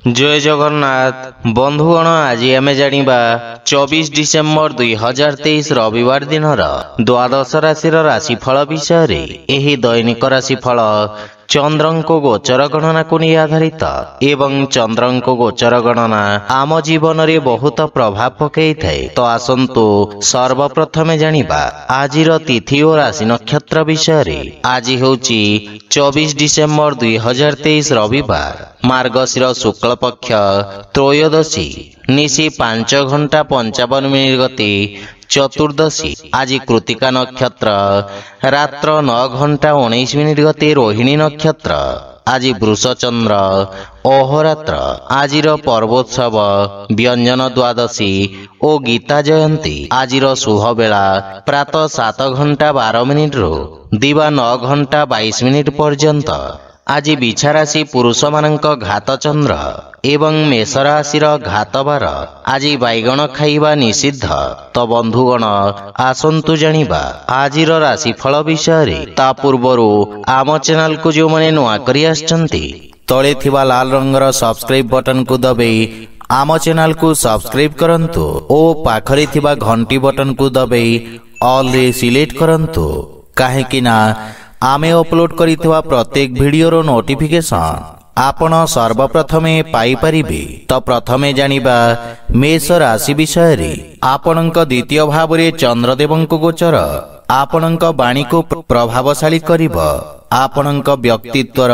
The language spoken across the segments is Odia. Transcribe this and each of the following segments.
जय जगन्नाथ बंधुगण आज आम जानिबा 24 डिसेम्बर 2023 रविवार दिन द्वादश राशि राशिफल विषय एही दैनिक राशिफल चंद्रंको गोचर गणना को नहीं आधारित एवं चंद्रंको गोचर गणना आम जीवन रे बहुत प्रभाव पकई थाए। तो आसंतु सर्वप्रथमे जानिबा आजिर तिथि और राशि नक्षत्र विषय। आज होची 24 डिसेम्बर 2023 रविवार मार्गशीर शुक्ल पक्ष त्रयोदशी निशी 5 घंटा 55 मिनिट गति चतुर्दशी। आज कृतिका नक्षत्र रात्र 9 घंटा 19 मिनिट गति रोहिणी नक्षत्र। आज वृषचंद्र अहोरात्र। आजिर पर्वोत्सव व्यंजन द्वादशी और गीता जयंती। आजिर शुभ बेला प्रातः 7 घंटा 12 मिनिट रु दिवा 9 घंटा 22 मिनिट पर्यंत। आज बिछा राशि पुरुष मानक घात चंद्र एवं मेष राशि घात बार। आज बैगण खाइबा निषिद्ध। तो बंधुगण आसंतु जानिबा आजिर राशिफल विषय। ता पूर्वरु आम चैनल को जो माने नुआ करी आछंती तळे थिबा लाल रंगर सब्सक्राइब बटन को दबाई आम चैनल को सब्सक्राइब करंतु ओ पाखरे थिबा घंटी बटन को दबाई ऑल रे सिलेक्ट करंतु काहे ना आमे अपलोड करिथिबा प्रत्येक वीडियो रो नोटिफिकेशन आपण सर्वप्रथमे पाई परिबे। तो प्रथमे जानिबा मेष राशि विषय रे। आपणक द्वितीय भाव रे चंद्रदेवंक गोचर आपणक वाणी को प्रभावशाली करिब। आपणक व्यक्तित्वर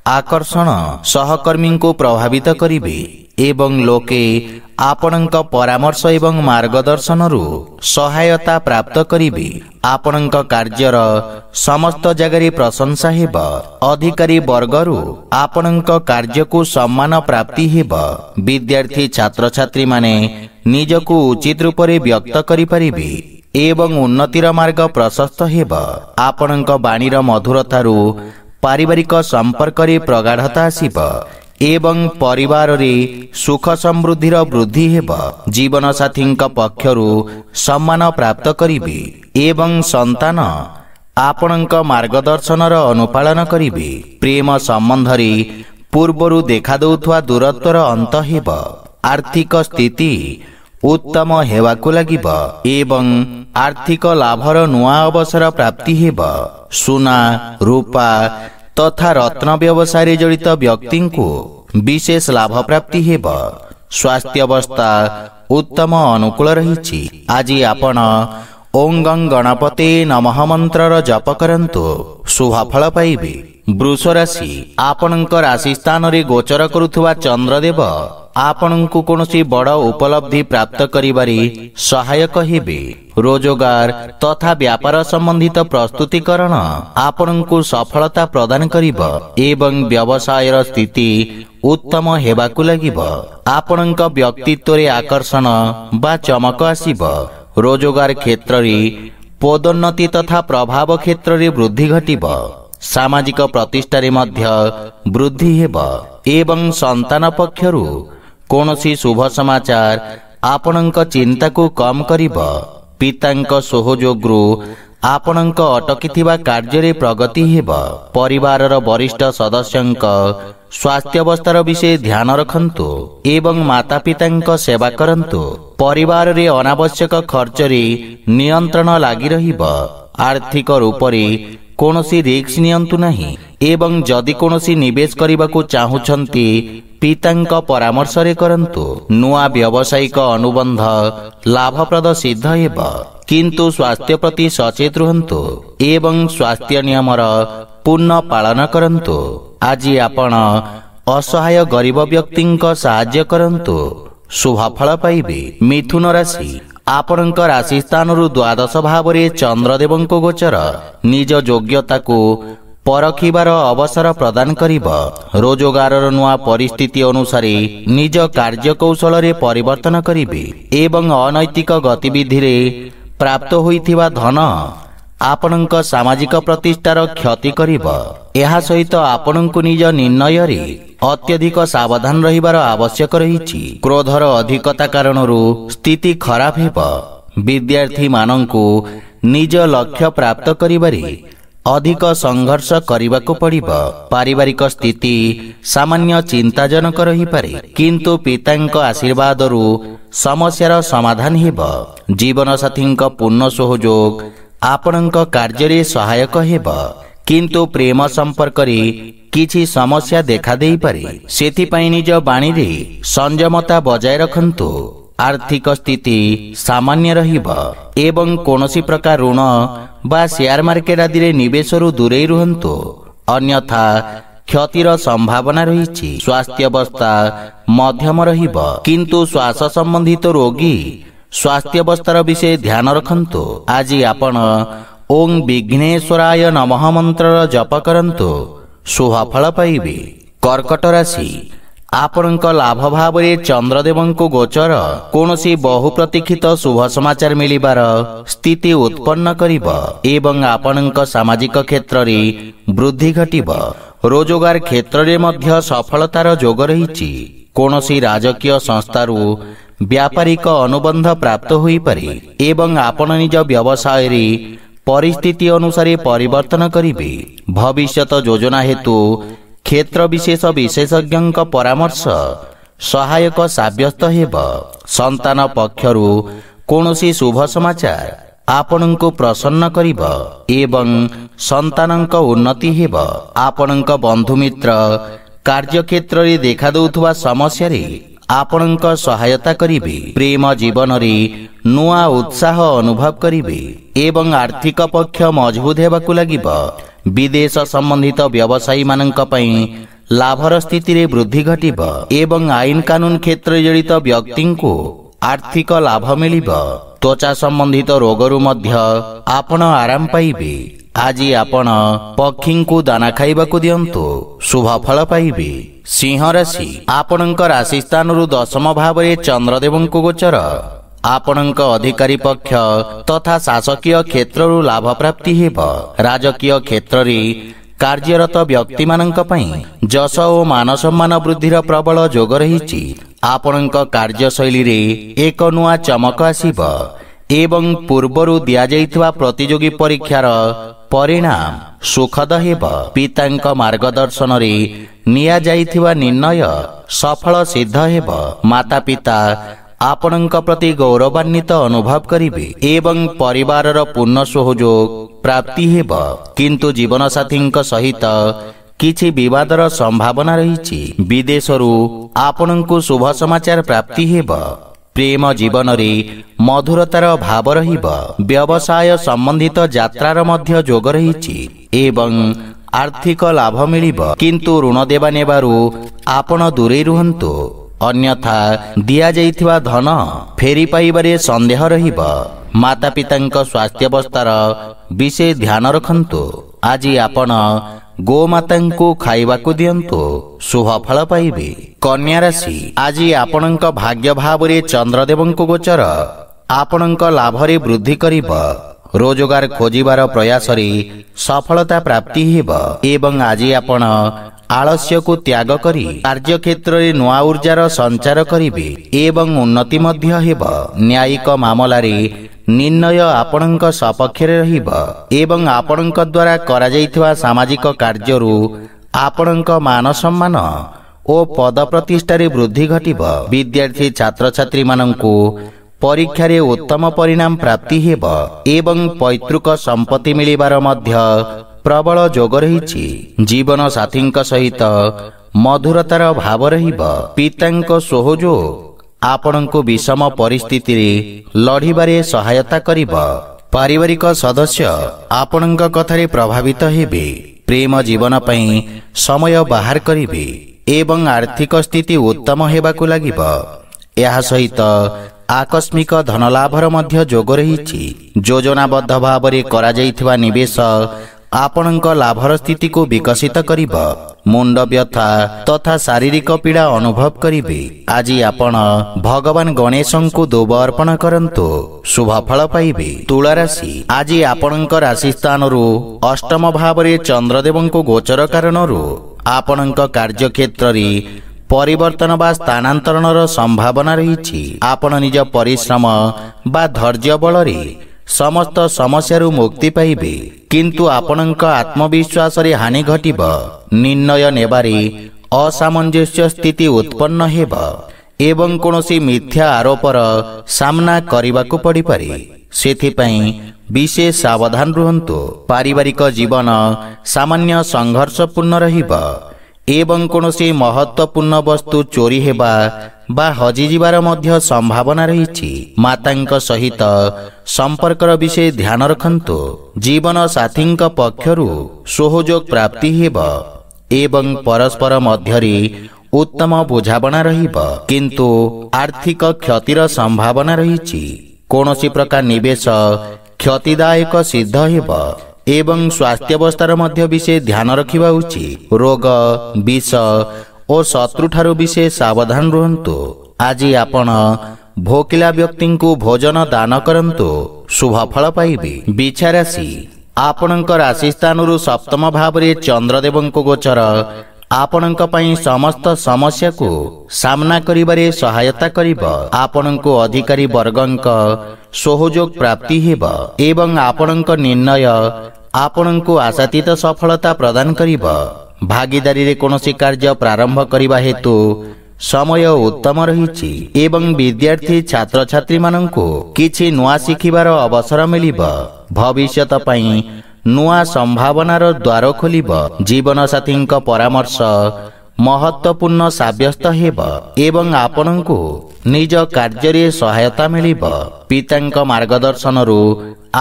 आकर्षण सहकर्मी को प्रभावित करिबे एवं लोके आपणक परामर्श एवं मार्गदर्शन रु सहायता प्राप्त करिबे। आपणक कार्यर समस्त जगह प्रशंसा हेब। अधिकारी वर्गरु आपणक कार्य को सम्मान प्राप्ति हेब। विद्यार्थी छात्र छात्री माने निजको उचित रूप रे व्यक्त करि परिबे एवं उन्नतिर मार्ग प्रशस्त हेब। आपणक वाणीर मधुरतारु पारिवारिक संपर्क रे प्रगाढ़ता आसिब एवं परिवार रे सुख समृद्धिर वृद्धि हेब। जीवन साथी पक्षरु सम्मान प्राप्त करिबे एवं संतान आपणक मार्गदर्शनर अनुपालन करिबे। प्रेम संबंध रे पूर्वरु देखा दउथवा दूरत्वर अंत हेब। आर्थिक स्थिति उत्तम हेबाकु लागिब एवं आर्थिक लाभर नुआ अवसर प्राप्ति हेब। सुना रूपा तथा रत्न व्यवसाय जड़ित व्यक्ति को विशेष लाभ प्राप्ति हेब। स्वास्थ्य अवस्था उत्तम अनुकूल रही। आज आपण ओं गं गणपते नमः मंत्र जप करंतु शुभ फल पाइबे। वृष राशि आपणक राशि स्थान रे गोचर करुथुवा चंद्रदेव आपणको कोनोसी बड़ उपलब्धि प्राप्त करिबारे सहायक हेबे। रोजगार तथा व्यापार संबंधित प्रस्तुतिकरण आपणको सफलता प्रदान करिब एवं व्यवसायर स्थिति उत्तम हेबाकु लागिब। आपणक व्यक्तित्व रे आकर्षण बा चमक आसिब। रोजगार क्षेत्र रे पदोन्नति तथा प्रभाव क्षेत्र रे वृद्धि घटिब। सामाजिक प्रतिष्ठा रे मध्य वृद्धि हेब एवं संतान पक्षरु कोनोसी शुभ समाचार आपणक चिंता को कम करिब। पितांक सहयोगरु आपणक अटकिथिबा कार्य रे प्रगति हेब। परिवारर वरिष्ठ सदस्यंक स्वास्थ्य अवस्थार विषय ध्यान रखंतु एवं माता पितांक सेवा करंतु। परिवार रे अनावश्यक खर्च रे नियंत्रण लागि रहिब। आर्थिक रूप रे कोनोसी रिस्क नियंतु नहीं एवं जदि कोनोसी निवेश करबाकू चाहुछंती पितांक परामर्श रे करंतु। नुआ व्यावसायिक अनुबंध लाभप्रद सिद्ध हेब किंतु स्वास्थ्य प्रति सचेत रहंतु एवं स्वास्थ्य नियमर पूर्ण पालन करंतु। आज आपण असहाय गरीब व्यक्तिंक सहाय्य करंतु शुभ फल पाइबे। मिथुन राशि आपणक राशि स्थान रु द्वादश भाव रे चंद्रदेवंक गोचर निज योग्यता को परखिबार अवसर प्रदान करिब। रोजगारर नुआ परिस्थिति अनुसार निज कार्य कौशल रे परिवर्तन करिबे एवं अनैतिक गतिविधि रे प्राप्त होइथिबा धन आपणक सामाजिक प्रतिष्ठार क्षति करिब। एहा सहित आपणको निज निर्णय रे अत्यधिक सावधान रहिबार आवश्यक रहिछि। क्रोधर अधिकता कारणरु स्थिति खराब हेब। विद्यार्थी मानंकु निज लक्ष्य प्राप्त करिबारे ଅଧିକ ସଂଘର୍ଷ କରିବାକୁ ପଡ଼ିବ। ପାରିବାରିକ ସ୍ଥିତି ସାମାନ୍ୟ ଚିନ୍ତାଜନକ ରହିପାରେ, କିନ୍ତୁ ପିତାଙ୍କ ଆଶୀର୍ବାଦରୁ ସମସ୍ୟାର ସମାଧାନ ହେବ। ଜୀବନସାଥୀଙ୍କ ପୂର୍ଣ୍ଣ ସହଯୋଗ ଆପଣଙ୍କ କାର୍ଯ୍ୟରେ ସହାୟକ ହେବ, କିନ୍ତୁ ପ୍ରେମ ସମ୍ପର୍କରେ କିଛି ସମସ୍ୟା ଦେଖାଦେଇପାରେ। ସେଥିପାଇଁ ନିଜ ବାଣୀରେ ସଂଯମତା ବଜାୟ ରଖନ୍ତୁ। ଆର୍ଥିକ ସ୍ଥିତି ସାମାନ୍ୟ ରହିବ ଏବଂ କୌଣସି ପ୍ରକାର ଋଣ ବା ସେୟାର ମାର୍କେଟ ଆଦିରେ ନିବେଶରୁ ଦୂରେଇ ରୁହନ୍ତୁ, ଅନ୍ୟଥା କ୍ଷତିର ସମ୍ଭାବନା ରହିଛି। ସ୍ୱାସ୍ଥ୍ୟାବସ୍ଥା ମଧ୍ୟମ ରହିବ, କିନ୍ତୁ ଶ୍ୱାସ ସମ୍ବନ୍ଧିତ ରୋଗୀ ସ୍ୱାସ୍ଥ୍ୟାବସ୍ଥାର ବିଷୟ ଧ୍ୟାନ ରଖନ୍ତୁ। ଆଜି ଆପଣ ଓଂ ବିଘ୍ନେଶ୍ୱରାୟ ନମଃ ମନ୍ତ୍ରର ଜପ କରନ୍ତୁ, ଶୁଭଫଳ ପାଇବେ। କର୍କଟ ରାଶି, ଆପଣଙ୍କ ଲାଭ ଭାବରେ ଚନ୍ଦ୍ରଦେବଙ୍କୁ ଗୋଚର କୌଣସି ବହୁ ପ୍ରତୀକ୍ଷିତ ଶୁଭ ସମାଚାର ମିଳିବାର ସ୍ଥିତି ଉତ୍ପନ୍ନ କରିବ ଏବଂ ଆପଣଙ୍କ ସାମାଜିକ କ୍ଷେତ୍ରରେ ବୃଦ୍ଧି ଘଟିବ। ରୋଜଗାର କ୍ଷେତ୍ରରେ ମଧ୍ୟ ସଫଳତାର ଯୋଗ ରହିଛି। କୌଣସି ରାଜକୀୟ ସଂସ୍ଥାରୁ ବ୍ୟାପାରିକ ଅନୁବନ୍ଧ ପ୍ରାପ୍ତ ହୋଇପାରେ ଏବଂ ଆପଣ ନିଜ ବ୍ୟବସାୟରେ ପରିସ୍ଥିତି ଅନୁସାରେ ପରିବର୍ତ୍ତନ କରିବେ। ଭବିଷ୍ୟତ ଯୋଜନା ହେତୁ କ୍ଷେତ୍ର ବିଶେଷ ବିଶେଷଜ୍ଞଙ୍କ ପରାମର୍ଶ ସହାୟକ ସାବ୍ୟସ୍ତ ହେବ। ସନ୍ତାନ ପକ୍ଷରୁ କୌଣସି ଶୁଭ ସମାଚାର ଆପଣଙ୍କୁ ପ୍ରସନ୍ନ କରିବ ଏବଂ ସନ୍ତାନଙ୍କ ଉନ୍ନତି ହେବ। ଆପଣଙ୍କ ବନ୍ଧୁମିତ୍ର କାର୍ଯ୍ୟକ୍ଷେତ୍ରରେ ଦେଖାଦେଉଥିବା ସମସ୍ୟାରେ ଆପଣଙ୍କ ସହାୟତା କରିବେ। ପ୍ରେମ ଜୀବନରେ ନୂଆ ଉତ୍ସାହ ଅନୁଭବ କରିବେ ଏବଂ ଆର୍ଥିକ ପକ୍ଷ ମଜବୁତ ହେବାକୁ ଲାଗିବ। ବିଦେଶ ସମ୍ବନ୍ଧିତ ବ୍ୟବସାୟୀମାନଙ୍କ ପାଇଁ ଲାଭର ସ୍ଥିତିରେ ବୃଦ୍ଧି ଘଟିବ ଏବଂ ଆଇନ କାନୁନ କ୍ଷେତ୍ରରେ ଜଡ଼ିତ ବ୍ୟକ୍ତିଙ୍କୁ ଆର୍ଥିକ ଲାଭ ମିଳିବ। ତ୍ୱଚା ସମ୍ବନ୍ଧିତ ରୋଗରୁ ମଧ୍ୟ ଆପଣ ଆରାମ ପାଇବେ। ଆଜି ଆପଣ ପକ୍ଷୀଙ୍କୁ ଦାନା ଖାଇବାକୁ ଦିଅନ୍ତୁ, ଶୁଭଫଳ ପାଇବେ। ସିଂହ ରାଶି, ଆପଣଙ୍କ ରାଶି ସ୍ଥାନରୁ ଦଶମ ଭାବରେ ଚନ୍ଦ୍ରଦେବଙ୍କୁ ଗୋଚର ଆପଣଙ୍କ ଅଧିକାରୀ ପକ୍ଷ ତଥା ଶାସକୀୟ କ୍ଷେତ୍ରରୁ ଲାଭ ପ୍ରାପ୍ତି ହେବ। ରାଜକୀୟ କ୍ଷେତ୍ରରେ କାର୍ଯ୍ୟରତ ବ୍ୟକ୍ତିମାନଙ୍କ ପାଇଁ ଯଶ ଓ ମାନ ସମ୍ମାନ ବୃଦ୍ଧିର ପ୍ରବଳ ଯୋଗ ରହିଛି। ଆପଣଙ୍କ କାର୍ଯ୍ୟଶୈଳୀରେ ଏକ ନୂଆ ଚମକ ଆସିବ ଏବଂ ପୂର୍ବରୁ ଦିଆଯାଇଥିବା ପ୍ରତିଯୋଗୀ ପରୀକ୍ଷାର ପରିଣାମ ସୁଖଦ ହେବ। ପିତାଙ୍କ ମାର୍ଗଦର୍ଶନରେ ନିଆଯାଇଥିବା ନିର୍ଣ୍ଣୟ ସଫଳ ସିଦ୍ଧ ହେବ। ମାତା ପିତା ଆପଣଙ୍କ ପ୍ରତି ଗୌରବାନ୍ୱିତ ଅନୁଭବ କରିବେ ଏବଂ ପରିବାରର ପୂର୍ଣ୍ଣ ସହଯୋଗ ପ୍ରାପ୍ତି ହେବ, କିନ୍ତୁ ଜୀବନସାଥୀଙ୍କ ସହିତ କିଛି ବିବାଦର ସମ୍ଭାବନା ରହିଛି। ବିଦେଶରୁ ଆପଣଙ୍କୁ ଶୁଭ ସମାଚାର ପ୍ରାପ୍ତି ହେବ। ପ୍ରେମ ଜୀବନରେ ମଧୁରତାର ଭାବ ରହିବ। ବ୍ୟବସାୟ ସମ୍ବନ୍ଧିତ ଯାତ୍ରାର ମଧ୍ୟ ଯୋଗ ରହିଛି ଏବଂ ଆର୍ଥିକ ଲାଭ ମିଳିବ, କିନ୍ତୁ ଋଣ ଦେବା ନେବାରୁ ଆପଣ ଦୂରେଇ ରୁହନ୍ତୁ, ଅନ୍ୟଥା ଦିଆଯାଇଥିବା ଧନ ଫେରି ପାଇବାରେ ସନ୍ଦେହ ରହିବ। ମାତା ପିତାଙ୍କ ସ୍ୱାସ୍ଥ୍ୟାବସ୍ଥାର ବିଶେଷ ଧ୍ୟାନ ରଖନ୍ତୁ। ଆଜି ଆପଣ ଗୋମାତାଙ୍କୁ ଖାଇବାକୁ ଦିଅନ୍ତୁ, ଶୁଭଫଳ ପାଇବେ। କନ୍ୟା ରାଶି, ଆଜି ଆପଣଙ୍କ ଭାଗ୍ୟ ଭାବରେ ଚନ୍ଦ୍ରଦେବଙ୍କୁ ଗୋଚର ଆପଣଙ୍କ ଲାଭରେ ବୃଦ୍ଧି କରିବ। ରୋଜଗାର ଖୋଜିବାର ପ୍ରୟାସରେ ସଫଳତା ପ୍ରାପ୍ତି ହେବ ଏବଂ ଆଜି ଆପଣ ଆଳସ୍ୟକୁ ତ୍ୟାଗ କରି କାର୍ଯ୍ୟକ୍ଷେତ୍ରରେ ନୂଆ ଉର୍ଜାର ସଞ୍ଚାର କରିବେ ଏବଂ ଉନ୍ନତି ମଧ୍ୟ ହେବ। ନ୍ୟାୟିକ ମାମଲାରେ ନିର୍ଣ୍ଣୟ ଆପଣଙ୍କ ସପକ୍ଷରେ ରହିବ ଏବଂ ଆପଣଙ୍କ ଦ୍ୱାରା କରାଯାଇଥିବା ସାମାଜିକ କାର୍ଯ୍ୟରୁ ଆପଣଙ୍କ ମାନ ସମ୍ମାନ ଓ ପଦ ପ୍ରତିଷ୍ଠାରେ ବୃଦ୍ଧି ଘଟିବ। ବିଦ୍ୟାର୍ଥୀ ଛାତ୍ରଛାତ୍ରୀମାନଙ୍କୁ ପରୀକ୍ଷାରେ ଉତ୍ତମ ପରିଣାମ ପ୍ରାପ୍ତି ହେବ ଏବଂ ପୈତୃକ ସମ୍ପତ୍ତି ମିଳିବାର ମଧ୍ୟ ପ୍ରବଳ ଯୋଗ ରହିଛି। ଜୀବନ ସାଥୀଙ୍କ ସହିତ ମଧୁରତାର ଭାବ ରହିବ। ପିତାଙ୍କ ସହଯୋଗ ଆପଣଙ୍କୁ ବିଷମ ପରିସ୍ଥିତିରେ ଲଢ଼ିବାରେ ସହାୟତା କରିବ। ପାରିବାରିକ ସଦସ୍ୟ ଆପଣଙ୍କ କଥାରେ ପ୍ରଭାବିତ ହେବେ। ପ୍ରେମ ଜୀବନ ପାଇଁ ସମୟ ବାହାର କରିବେ ଏବଂ ଆର୍ଥିକ ସ୍ଥିତି ଉତ୍ତମ ହେବାକୁ ଲାଗିବ। ଏହା ସହିତ ଆକସ୍ମିକ ଧନଲାଭର ମଧ୍ୟ ଯୋଗ ରହିଛି। ଯୋଜନାବଦ୍ଧ ଭାବରେ କରାଯାଇଥିବା ନିବେଶ ଆପଣଙ୍କ ଲାଭର ସ୍ଥିତିକୁ ବିକଶିତ କରିବ। ମୁଣ୍ଡ ବ୍ୟଥା ତଥା ଶାରୀରିକ ପୀଡ଼ା ଅନୁଭବ କରିବେ। ଆଜି ଆପଣ ଭଗବାନ ଗଣେଶଙ୍କୁ ଦୁବ ଅର୍ପଣ କରନ୍ତୁ, ଶୁଭଫଳ ପାଇବେ। ତୁଳା ରାଶି, ଆଜି ଆପଣଙ୍କ ରାଶି ସ୍ଥାନରୁ ଅଷ୍ଟମ ଭାବରେ ଚନ୍ଦ୍ରଦେବଙ୍କୁ ଗୋଚର କାରଣରୁ ଆପଣଙ୍କ କାର୍ଯ୍ୟକ୍ଷେତ୍ରରେ ପରିବର୍ତ୍ତନ ବା ସ୍ଥାନାନ୍ତରଣର ସମ୍ଭାବନା ରହିଛି। ଆପଣ ନିଜ ପରିଶ୍ରମ ବା ଧୈର୍ଯ୍ୟ ବଳରେ ସମସ୍ତ ସମସ୍ୟାରୁ ମୁକ୍ତି ପାଇବେ। କିନ୍ତୁ ଆପଣଙ୍କ ଆତ୍ମବିଶ୍ୱାସରେ ହାନି ଘଟିବ। ନିର୍ଣ୍ଣୟ ନେବାରେ ଅସାମଞ୍ଜସ୍ୟ ସ୍ଥିତି ଉତ୍ପନ୍ନ ହେବ ଏବଂ କୌଣସି ମିଥ୍ୟା ଆରୋପର ସାମ୍ନା କରିବାକୁ ପଡ଼ିପାରେ। ସେଥିପାଇଁ ବିଶେଷ ସାବଧାନ ରୁହନ୍ତୁ। ପାରିବାରିକ ଜୀବନ ସାମାନ୍ୟ ସଂଘର୍ଷପୂର୍ଣ୍ଣ ରହିବ ଏବଂ କୌଣସି ମହତ୍ୱପୂର୍ଣ୍ଣ ବସ୍ତୁ ଚୋରି ହେବା ବା ହଜିଯିବାର ମଧ୍ୟ ସମ୍ଭାବନା ରହିଛି। ମାତାଙ୍କ ସହିତ ସମ୍ପର୍କର ବିଷୟ ଧ୍ୟାନ ରଖନ୍ତୁ। ଜୀବନ ସାଥୀଙ୍କ ପକ୍ଷରୁ ସହଯୋଗ ପ୍ରାପ୍ତି ହେବ ଏବଂ ପରସ୍ପର ମଧ୍ୟରେ ଉତ୍ତମ ବୁଝାମଣା ରହିବ। କିନ୍ତୁ ଆର୍ଥିକ କ୍ଷତିର ସମ୍ଭାବନା ରହିଛି। କୌଣସି ପ୍ରକାର ନିବେଶ କ୍ଷତିଦାୟକ ସିଦ୍ଧ ହେବ ଏବଂ ସ୍ୱାସ୍ଥ୍ୟାବସ୍ଥାର ମଧ୍ୟ ବିଶେଷ ଧ୍ୟାନ ରଖିବା ଉଚିତ। ରୋଗ, ବିଷ ଓ ଶତ୍ରୁଠାରୁ ବିଶେଷ ସାବଧାନ ରୁହନ୍ତୁ। ଆଜି ଆପଣ ଭୋକିଲା ବ୍ୟକ୍ତିଙ୍କୁ ଭୋଜନ ଦାନ କରନ୍ତୁ, ଶୁଭ ଫଳ ପାଇବେ। ବିଛା ରାଶି, ଆପଣଙ୍କ ରାଶି ସ୍ଥାନରୁ ସପ୍ତମ ଭାବରେ ଚନ୍ଦ୍ରଦେବଙ୍କ ଗୋଚର ଆପଣଙ୍କ ପାଇଁ ସମସ୍ତ ସମସ୍ୟାକୁ ସାମ୍ନା କରିବାରେ ସହାୟତା କରିବ। ଆପଣଙ୍କୁ ଅଧିକାରୀ ବର୍ଗଙ୍କ ସହଯୋଗ ପ୍ରାପ୍ତି ହେବ ଏବଂ ଆପଣଙ୍କ ନିର୍ଣ୍ଣୟ ଆପଣଙ୍କୁ ଆଶାତୀତ ସଫଳତା ପ୍ରଦାନ କରିବ। ଭାଗିଦାରୀରେ କୌଣସି କାର୍ଯ୍ୟ ପ୍ରାରମ୍ଭ କରିବା ହେତୁ ସମୟ ଉତ୍ତମ ରହିଛି ଏବଂ ବିଦ୍ୟାର୍ଥୀ ଛାତ୍ରଛାତ୍ରୀମାନଙ୍କୁ କିଛି ନୂଆ ଶିଖିବାର ଅବସର ମିଳିବ। ଭବିଷ୍ୟତ ପାଇଁ ନୂଆ ସମ୍ଭାବନାର ଦ୍ୱାର ଖୋଲିବ। ଜୀବନସାଥୀଙ୍କ ପରାମର୍ଶ ମହତ୍ୱପୂର୍ଣ୍ଣ ସାବ୍ୟସ୍ତ ହେବ ଏବଂ ଆପଣଙ୍କୁ ନିଜ କାର୍ଯ୍ୟରେ ସହାୟତା ମିଳିବ। ପିତାଙ୍କ ମାର୍ଗଦର୍ଶନରୁ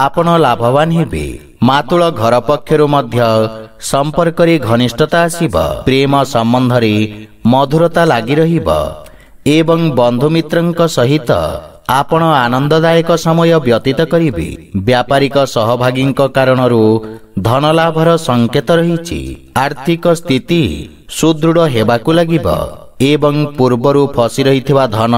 ଆପଣ ଲାଭବାନ ହେବେ। ମାତୁଳ ଘର ପକ୍ଷରୁ ମଧ୍ୟ ସମ୍ପର୍କରେ ଘନିଷ୍ଠତା ଆସିବ। ପ୍ରେମ ସମ୍ବନ୍ଧରେ ମଧୁରତା ଲାଗି ରହିବ ଏବଂ ବନ୍ଧୁମିତ୍ରଙ୍କ ସହିତ ଆପଣ ଆନନ୍ଦଦାୟକ ସମୟ ବ୍ୟତୀତ କରିବେ। ବ୍ୟାପାରିକ ସହଭାଗୀଙ୍କ କାରଣରୁ ଧନଲାଭର ସଂକେତ ରହିଛି। ଆର୍ଥିକ ସ୍ଥିତି ସୁଦୃଢ଼ ହେବାକୁ ଲାଗିବ ଏବଂ ପୂର୍ବରୁ ଫସି ରହିଥିବା ଧନ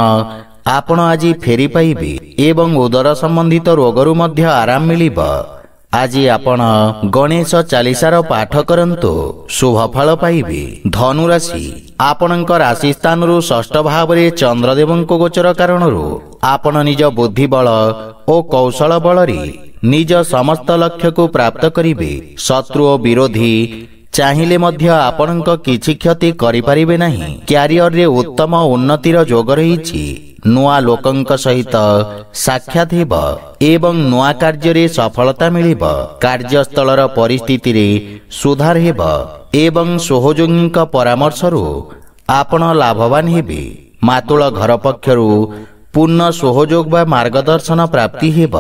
ଆପଣ ଆଜି ଫେରି ପାଇବେ ଏବଂ ଉଦର ସମ୍ବନ୍ଧିତ ରୋଗରୁ ମଧ୍ୟ ଆରାମ ମିଳିବ। ଆଜି ଆପଣ ଗଣେଶ ଚାଳିଶାର ପାଠ କରନ୍ତୁ, ଶୁଭ ଫଳ ପାଇବେ। ଧନୁରାଶି, ଆପଣଙ୍କ ରାଶି ସ୍ଥାନରୁ ଷଷ୍ଠ ଭାବରେ ଚନ୍ଦ୍ରଦେବଙ୍କ ଗୋଚର କାରଣରୁ ଆପଣ ନିଜ ବୁଦ୍ଧିବଳ ଓ କୌଶଳ ବଳରେ ନିଜ ସମସ୍ତ ଲକ୍ଷ୍ୟକୁ ପ୍ରାପ୍ତ କରିବେ। ଶତ୍ରୁ ଓ ବିରୋଧୀ ଚାହିଁଲେ ମଧ୍ୟ ଆପଣଙ୍କ କିଛି କ୍ଷତି କରିପାରିବେ ନାହିଁ। କ୍ୟାରିୟରରେ ଉତ୍ତମ ଉନ୍ନତିର ଯୋଗ ରହିଛି। ନୂଆ ଲୋକଙ୍କ ସହିତ ସାକ୍ଷାତ ହେବ ଏବଂ ନୂଆ କାର୍ଯ୍ୟରେ ସଫଳତା ମିଳିବ। କାର୍ଯ୍ୟସ୍ଥଳର ପରିସ୍ଥିତିରେ ସୁଧାର ହେବ ଏବଂ ସହଯୋଗୀଙ୍କ ପରାମର୍ଶରୁ ଆପଣ ଲାଭବାନ ହେବେ। ମାତୁଳ ଘର ପକ୍ଷରୁ ପୂର୍ଣ୍ଣ ସହଯୋଗ ବା ମାର୍ଗଦର୍ଶନ ପ୍ରାପ୍ତି ହେବ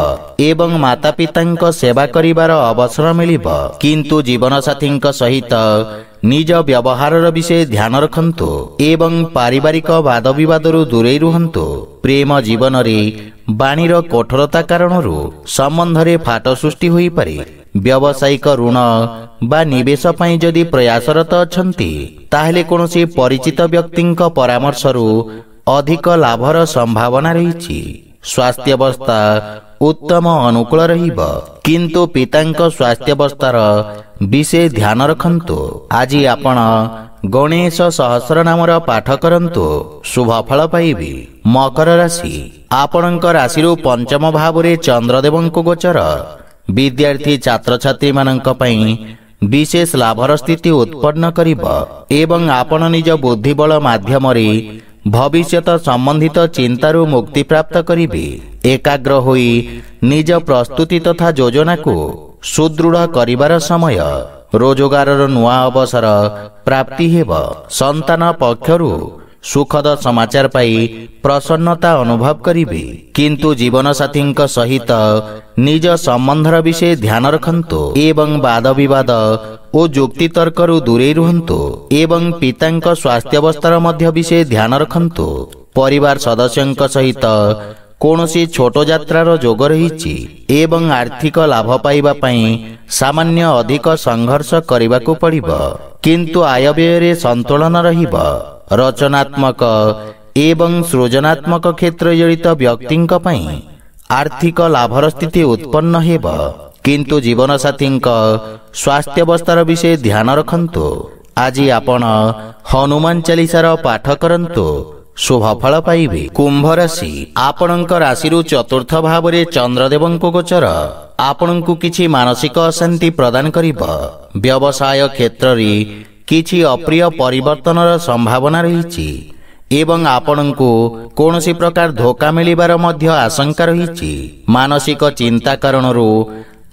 ଏବଂ ମାତା ପିତାଙ୍କ ସେବା କରିବାର ଅବସର ମିଳିବ। କିନ୍ତୁ ଜୀବନସାଥୀଙ୍କ ସହିତ ନିଜ ବ୍ୟବହାରର ବିଷୟ ଧ୍ୟାନ ରଖନ୍ତୁ ଏବଂ ପାରିବାରିକ ବାଦବିବାଦରୁ ଦୂରେଇ ରୁହନ୍ତୁ। ପ୍ରେମ ଜୀବନରେ ବାଣୀର କଠୋରତା କାରଣରୁ ସମ୍ବନ୍ଧରେ ଫାଟ ସୃଷ୍ଟି ହୋଇପାରେ। ବ୍ୟବସାୟିକ ଋଣ ବା ନିବେଶ ପାଇଁ ଯଦି ପ୍ରୟାସରତ ଅଛନ୍ତି ତାହେଲେ କୌଣସି ପରିଚିତ ବ୍ୟକ୍ତିଙ୍କ ପରାମର୍ଶରୁ ଅଧିକ ଲାଭର ସମ୍ଭାବନା ରହିଛି। ସ୍ୱାସ୍ଥ୍ୟାବସ୍ଥା ଉତ୍ତମ ଅନୁକୂଳ ରହିବ କିନ୍ତୁ ପିତାଙ୍କ ସ୍ୱାସ୍ଥ୍ୟାବସ୍ଥାର ବିଶେଷ ଧ୍ୟାନ ରଖନ୍ତୁ। ଆଜି ଆପଣ ଗଣେଶ ସହସ୍ର ନାମର ପାଠ କରନ୍ତୁ, ଶୁଭ ଫଳ ପାଇବେ। ମକର ରାଶି, ଆପଣଙ୍କ ରାଶିରୁ ପଞ୍ଚମ ଭାବରେ ଚନ୍ଦ୍ରଦେବଙ୍କ ଗୋଚର ବିଦ୍ୟାର୍ଥୀ ଛାତ୍ରଛାତ୍ରୀମାନଙ୍କ ପାଇଁ ବିଶେଷ ଲାଭର ସ୍ଥିତି ଉତ୍ପନ୍ନ କରିବ ଏବଂ ଆପଣ ନିଜ ବୁଦ୍ଧିବଳ ମାଧ୍ୟମରେ ଭବିଷ୍ୟତ ସମ୍ବନ୍ଧିତ ଚିନ୍ତାରୁ ମୁକ୍ତି ପ୍ରାପ୍ତ କରିବେ। ଏକାଗ୍ର ହୋଇ ନିଜ ପ୍ରସ୍ତୁତି ତଥା ଯୋଜନାକୁ ସୁଦୃଢ଼ କରିବାର ସମୟ। ରୋଜଗାରର ନୂଆ ଅବସର ପ୍ରାପ୍ତି ହେବ। ସନ୍ତାନ ପକ୍ଷରୁ ସୁଖଦ ସମାଚାର ପାଇ ପ୍ରସନ୍ନତା ଅନୁଭବ କରିବେ କିନ୍ତୁ ଜୀବନସାଥୀଙ୍କ ସହିତ ନିଜ ସମ୍ବନ୍ଧର ବିଷୟ ଧ୍ୟାନ ରଖନ୍ତୁ ଏବଂ ବାଦବିବାଦ ଓ ଯୁକ୍ତିତର୍କରୁ ଦୂରେଇ ରୁହନ୍ତୁ ଏବଂ ପିତାଙ୍କ ସ୍ୱାସ୍ଥ୍ୟାବସ୍ଥାର ମଧ୍ୟ ବିଷୟ ଧ୍ୟାନ ରଖନ୍ତୁ। ପରିବାର ସଦସ୍ୟଙ୍କ ସହିତ କୌଣସି ଛୋଟ ଯାତ୍ରାର ଯୋଗ ରହିଛି ଏବଂ ଆର୍ଥିକ ଲାଭ ପାଇବା ପାଇଁ ସାମାନ୍ୟ ଅଧିକ ସଂଘର୍ଷ କରିବାକୁ ପଡ଼ିବ କିନ୍ତୁ ଆୟବ୍ୟୟରେ ସନ୍ତୁଳନ ରହିବ। ରଚନାତ୍ମକ ଏବଂ ସୃଜନାତ୍ମକ କ୍ଷେତ୍ର ଜଡ଼ିତ ବ୍ୟକ୍ତିଙ୍କ ପାଇଁ ଆର୍ଥିକ ଲାଭର ସ୍ଥିତି ଉତ୍ପନ୍ନ ହେବ କିନ୍ତୁ ଜୀବନସାଥୀଙ୍କ ସ୍ୱାସ୍ଥ୍ୟାବସ୍ଥାର ବିଷୟ ଧ୍ୟାନ ରଖନ୍ତୁ। ଆଜି ଆପଣ ହନୁମାନ ଚାଳିଶାର ପାଠ କରନ୍ତୁ, शुभफल पाइबे। कुंभ राशि आपणक राशि चतुर्थ भाव में चंद्रदेवंक गोचर आपणकु किछि मानसिक अशांति प्रदान करिब। व्यवसाय क्षेत्र में किछि अप्रिय परिवर्तनर संभावना रही एवं आपणकु कौनसी प्रकार धोखा मिलिबार मध्य आशंका रही। मानसिक चिंता कारणरू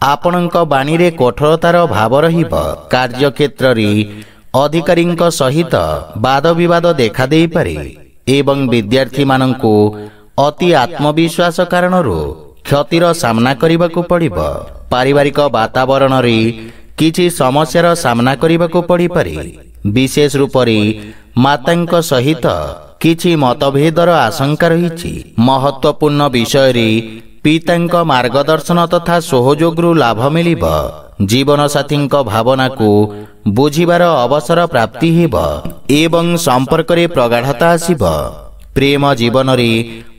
आपणक बाणी रे कठोरतार भाव रहिब। कार्य क्षेत्र में अधिकारींक सहित वाद विवाद देखा देई पारे एवं विद्यार्थी मानंकु अति आत्मविश्वास कारणरू क्षतिर सामना करबाकू पड़िब। पारिवारिक वातावरण रे किछि समस्यार सामना करबाकू पड़ी पारे। विशेष रूप से मातांक सहित किछि मतभेदर आशंका रही। महत्वपूर्ण विषय रे पितांक मार्गदर्शन तथा सहयोगरू लाभ मिलिब। जीवन साथी भावना को बुझिबार अवसर प्राप्ति हेब एवं संपर्क रे प्रगाढ़ता आसिब। प्रेम जीवन रे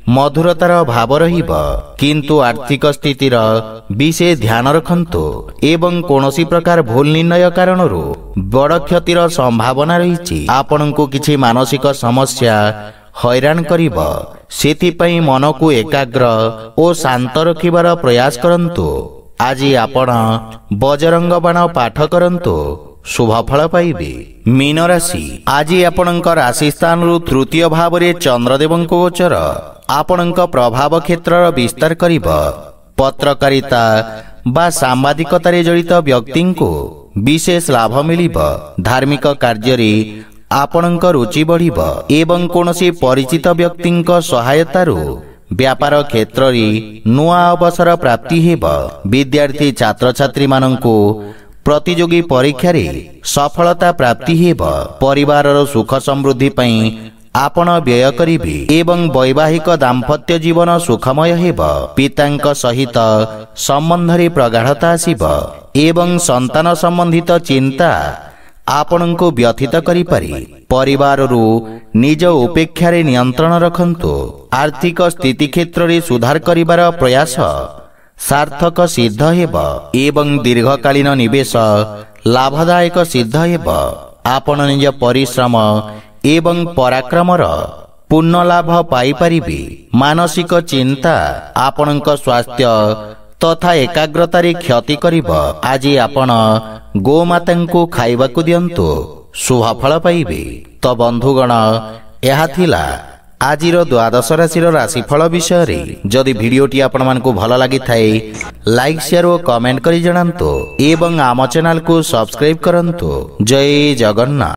मधुरतार भाव रहिब किंतु आर्थिक स्थितिर विशेष ध्यान रखंतु एवं कौनसी प्रकार भूल निर्णय कारणरू बड़ क्षतिर संभावना रही। आपनकु किछि मानसिक समस्या हैरान करिब। सेथिपई मन को एकाग्र और शांत रखिबार प्रयास करंतु। आज आपण बजरंग बाण पाठ करंतु शुभफल पाइबे। मीन राशि आज आपणक राशि स्थान तृतीय भाव में चंद्रदेवंक गोचर आपणक प्रभाव क्षेत्र विस्तार करिब। पत्रकारिता बा सांबादिकता रे जड़ित व्यक्ति को विशेष लाभ मिलिब। धार्मिक कार्य रे आपणक रुचि बढ़िब एवं कौनसी परिचित व्यक्ति सहायतारू व्यापार क्षेत्र रे नुआ अवसर प्राप्ति हेब। विद्यार्थी छात्र छात्री मानंकु प्रतियोगी परीक्षा रे सफलता प्राप्ति हेब। परिवार सुख समृद्धि पई आपण व्यय करिबे एवं वैवाहिक दाम्पत्य जीवन सुखमय हेब। पितांक सहित संबंध रे प्रगाढ़ता आसिब एवं संतान संबंधित चिंता आपणको व्यथित करि पारे। परिवार रु निज उपेक्षा रे नियंत्रण रखंतु। आर्थिक स्थिति क्षेत्र रे सुधार करिबार प्रयास सार्थक सिद्ध हेब एवं दीर्घकालीन निवेश लाभदायक सिद्ध हेब। आपण निज परिश्रम एवं पराक्रमर पूर्ण लाभ पाई परिबे। मानसिक चिंता आपणक स्वास्थ्य तथा एकाग्रता रे क्षति करिब। आज आपण गोमाता खाइबाकू दियंतु शुभफल पाइबे। तो बंधुगण यह थिला आजिर द्वादश राशि राशिफल विषय रे। जदि भिडियोटी आपण मानकु भल लागि थाए लाइक शेयर और कमेंट करि जणांतु एवं आम चैनल को सब्सक्राइब करंतु। जय जगन्नाथ।